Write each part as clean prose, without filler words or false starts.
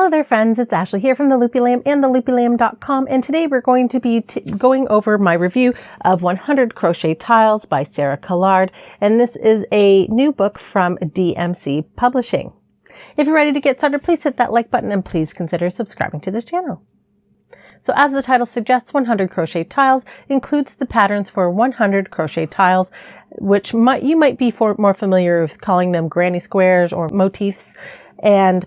Hello there friends, it's Ashley here from the Loopy Lamb and theloopylamb.com, and today we're going to be going over my review of 100 Crochet Tiles by Sarah Callard, and this is a new book from DMC Publishing. If you're ready to get started, please hit that like button and please consider subscribing to this channel. So as the title suggests, 100 Crochet Tiles includes the patterns for 100 crochet tiles, which you might be more familiar with calling them granny squares or motifs. And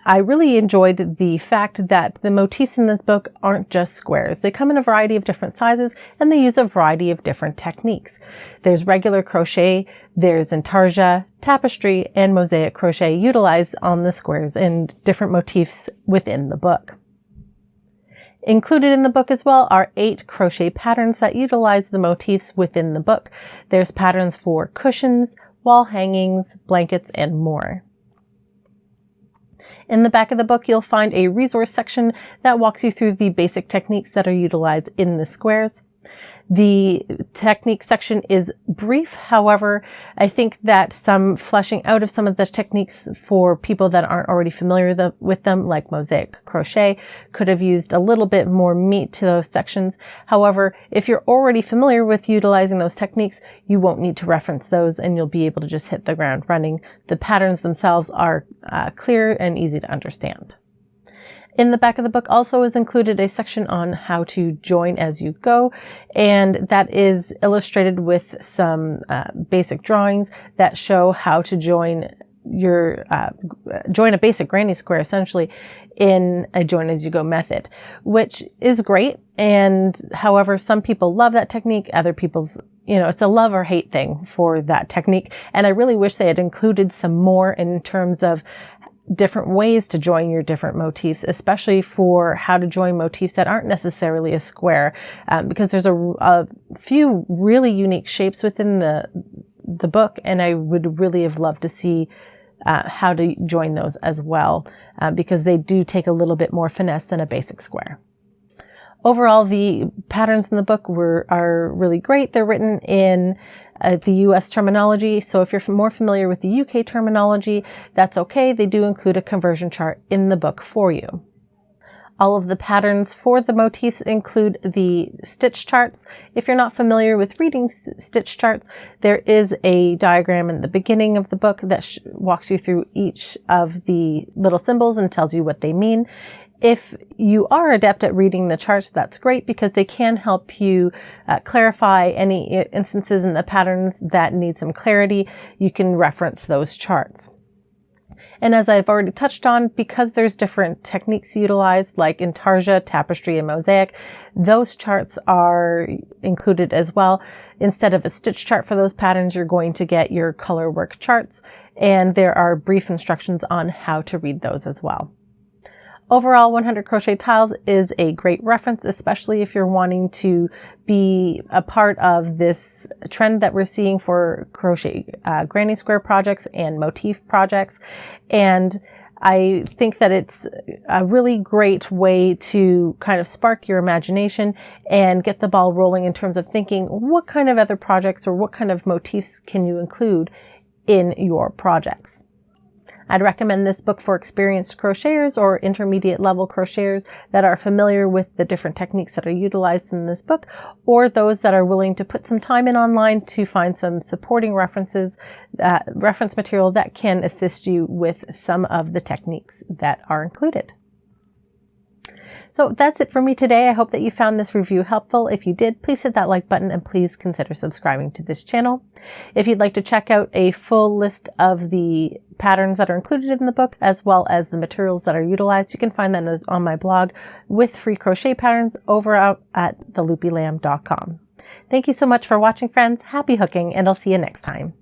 I really enjoyed the fact that the motifs in this book aren't just squares. They come in a variety of different sizes and they use a variety of different techniques. There's regular crochet, there's intarsia, tapestry, and mosaic crochet utilized on the squares and different motifs within the book. Included in the book as well are 8 crochet patterns that utilize the motifs within the book. There's patterns for cushions, wall hangings, blankets, and more. In the back of the book, you'll find a resource section that walks you through the basic techniques that are utilized in the squares. The technique section is brief. However, I think that some fleshing out of some of the techniques for people that aren't already familiar with them, like mosaic crochet, could have used a little bit more meat to those sections. However, if you're already familiar with utilizing those techniques, you won't need to reference those and you'll be able to just hit the ground running. The patterns themselves are clear and easy to understand. In the back of the book also is included a section on how to join as you go, and that is illustrated with some basic drawings that show how to join a basic granny square essentially in a join as you go method, which is great. And however, some people love that technique, other people's it's a love or hate thing for that technique. And I really wish they had included some more in terms of different ways to join your different motifs, especially for how to join motifs that aren't necessarily a square, because there's a few really unique shapes within the book, and I would really have loved to see how to join those as well, because they do take a little bit more finesse than a basic square. Overall, the patterns in the book are really great. They're written in the US terminology, so if you're more familiar with the UK terminology, that's okay. They do include a conversion chart in the book for you. All of the patterns for the motifs include the stitch charts. If you're not familiar with reading stitch charts, there is a diagram in the beginning of the book that walks you through each of the little symbols and tells you what they mean. If you are adept at reading the charts, that's great because they can help you clarify any instances in the patterns that need some clarity. You can reference those charts. And as I've already touched on, because there's different techniques utilized like intarsia, tapestry, and mosaic, those charts are included as well. Instead of a stitch chart for those patterns, you're going to get your color work charts, and there are brief instructions on how to read those as well. Overall, 100 Crochet Tiles is a great reference, especially if you're wanting to be a part of this trend that we're seeing for crochet granny square projects and motif projects. And I think that it's a really great way to kind of spark your imagination and get the ball rolling in terms of thinking what kind of other projects or what kind of motifs can you include in your projects. I'd recommend this book for experienced crocheters or intermediate level crocheters that are familiar with the different techniques that are utilized in this book, or those that are willing to put some time in online to find some supporting reference material that can assist you with some of the techniques that are included. So that's it for me today. I hope that you found this review helpful. If you did, please hit that like button and please consider subscribing to this channel. If you'd like to check out a full list of the patterns that are included in the book, as well as the materials that are utilized, you can find that on my blog with free crochet patterns over at theloopylamb.com. Thank you so much for watching, friends. Happy hooking, and I'll see you next time.